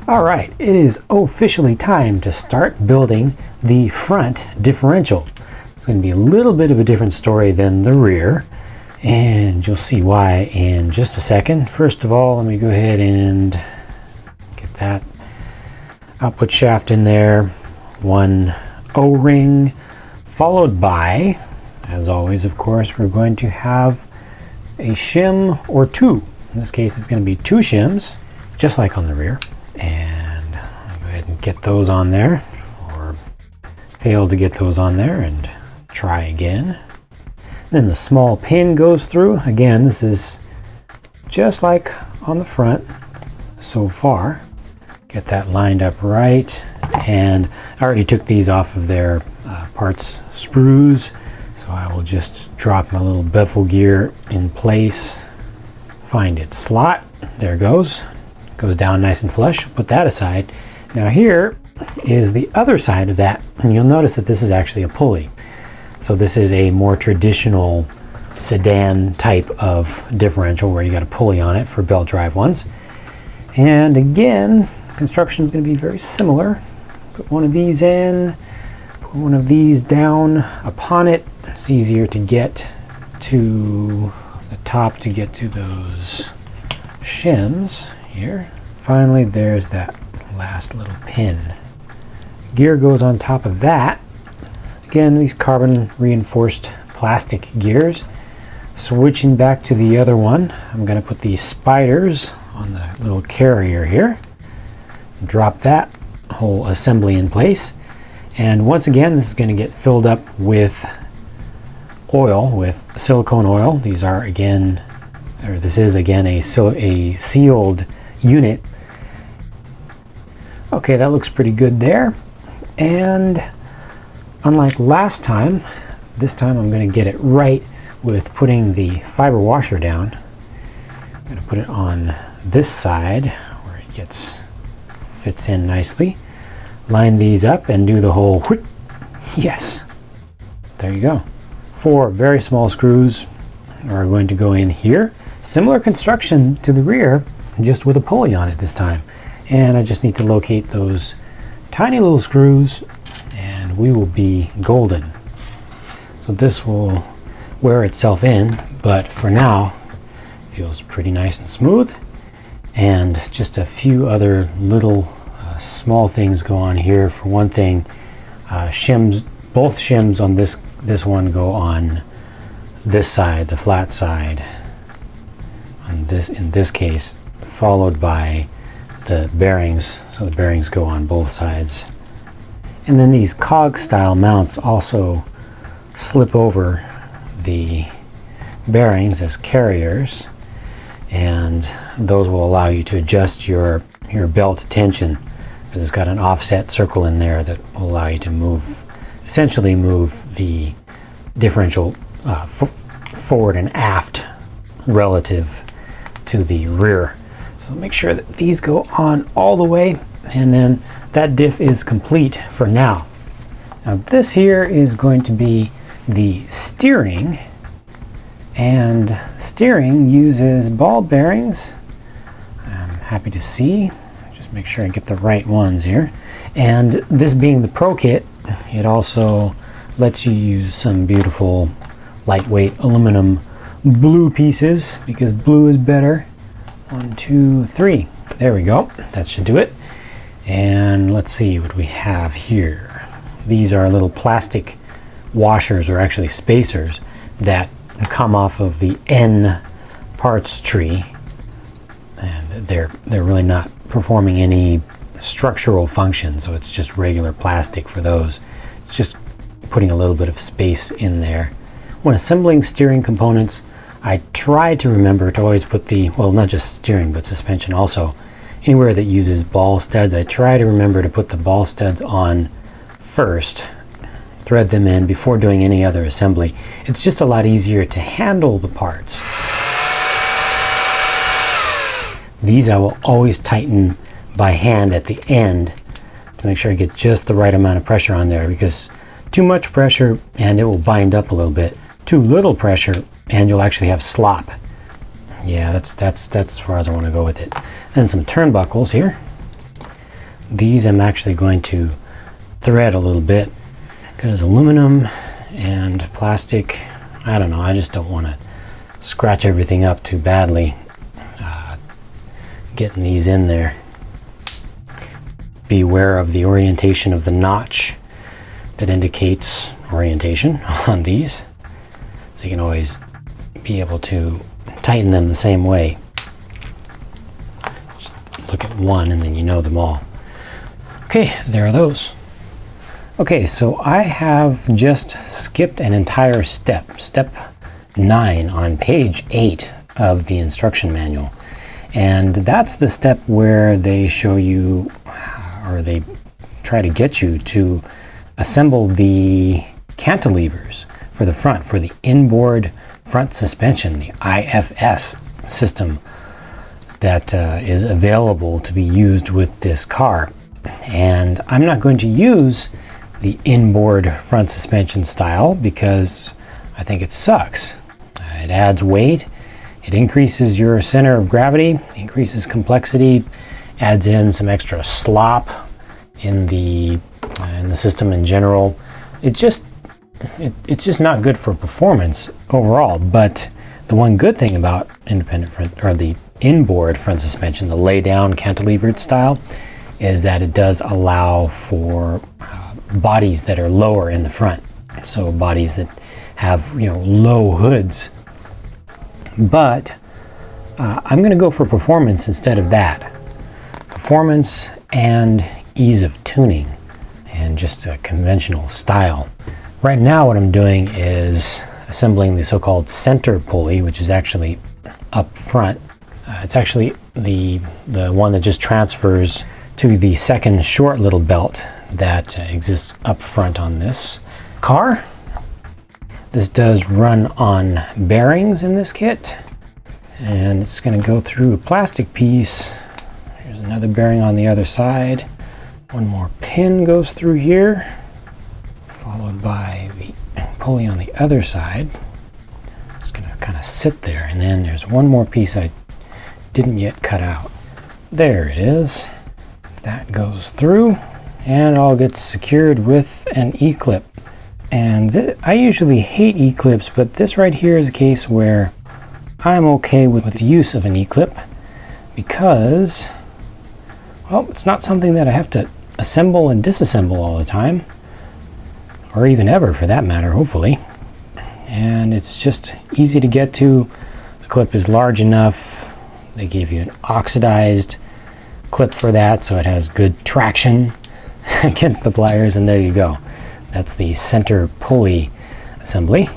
All right, it is officially time to start building the front differential. It's going to be a little bit of a different story than the rear, and you'll see why in just a second. First of all, let me go ahead and get that output shaft in there. One O-ring, followed by, as always, of course, we're going to have a shim or two. In this case, it's going to be two shims, just like on the rear. And I'll go ahead and get those on there, or fail to get those on there and try again. Then the small pin goes through. Again, this is just like on the front so far. Get that lined up right. And I already took these off of their parts sprues, so I will just drop my little bevel gear in place, find its slot. There it goes. Goes down nice and flush. Put that aside. Now here is the other side of that, and you'll notice that this is actually a pulley. So this is a more traditional sedan type of differential where you got a pulley on it for belt drive ones. And again, construction is going to be very similar. Put one of these in, put one of these down upon it. It's easier to get to the top to get to those shims here. Finally, there's that last little pin. Gear goes on top of that. Again, these carbon reinforced plastic gears. Switching back to the other one, I'm going to put these spiders on the little carrier here. Drop that whole assembly in place. And once again, this is going to get filled up with oil, with silicone oil. These are again, or this is again a sealed unit. Okay, that looks pretty good there. And unlike last time, this time I'm going to get it right with putting the fiber washer down. I'm going to put it on this side where it fits in nicely. Line these up and do the whole whoop. Yes, there you go. 4 very small screws are going to go in here. Similar construction to the rear, just with a pulley on it this time. And I just need to locate those tiny little screws and we will be golden. So this will wear itself in, but for now it feels pretty nice and smooth. And just a few other little small things go on here. For one thing, shims, both shims on this one go on this side, the flat side, on this, in this case, followed by the bearings. So the bearings go on both sides. And then these cog style mounts also slip over the bearings as carriers, and those will allow you to adjust your belt tension, because it's got an offset circle in there that will allow you to move, essentially move the differential forward and aft relative to the rear. So make sure that these go on all the way, and then that diff is complete for now. Now this here is going to be the steering, and steering uses ball bearings. I'm happy to see. Just make sure I get the right ones here. And this being the Pro Kit, it also lets you use some beautiful lightweight aluminum blue pieces, because blue is better. 1, 2, 3. There we go. That should do it. And let's see what we have here. These are little plastic washers, or actually spacers, that come off of the N parts tree, and they're really not performing any structural function, so it's just regular plastic for those. It's just putting a little bit of space in there. When assembling steering components, I try to remember to always put the, well, not just steering but suspension also, anywhere that uses ball studs, I try to remember to put the ball studs on first, thread them in before doing any other assembly. It's just a lot easier to handle the parts. These I will always tighten by hand at the end to make sure I get just the right amount of pressure on there, because too much pressure and it will bind up a little bit. Too little pressure and you'll actually have slop. Yeah, that's as far as I want to go with it. And some turnbuckles here. These I'm actually going to thread a little bit because aluminum and plastic, I don't know, I just don't want to scratch everything up too badly getting these in there. Be aware of the orientation of the notch that indicates orientation on these, so you can always be able to tighten them the same way. Just look at one and then you know them all. Okay, there are those. Okay, so I have just skipped an entire step, step 9 on page 8 of the instruction manual. And that's the step where they show you, or they try to get you to assemble the cantilevers for the front, for the inboard front suspension, the IFS system that is available to be used with this car. And I'm not going to use the inboard front suspension style because I think it sucks. It adds weight, it increases your center of gravity, increases complexity, adds in some extra slop in the system in general. It's just not good for performance overall. But the one good thing about independent front, or the inboard front suspension, the lay down cantilevered style, is that it does allow for bodies that are lower in the front, so bodies that have low hoods. But I'm going to go for performance instead of that. Performance and ease of tuning and just a conventional style. Right now what I'm doing is assembling the so-called center pulley, which is actually up front. It's actually the one that just transfers to the second short little belt that exists up front on this car. This does run on bearings in this kit, and it's going to go through a plastic piece. Here's another bearing on the other side. One more pin goes through here, followed by the pulley on the other side. It's going to kind of sit there, and then there's one more piece I didn't yet cut out. There it is. That goes through, and it all gets secured with an E-clip. And I usually hate E-clips, but this right here is a case where I'm okay with the use of an E-clip because, well, it's not something that I have to assemble and disassemble all the time, or even ever for that matter, hopefully. And it's just easy to get to. The clip is large enough. They gave you an oxidized clip for that, so it has good traction against the pliers, and there you go. That's the center pulley assembly.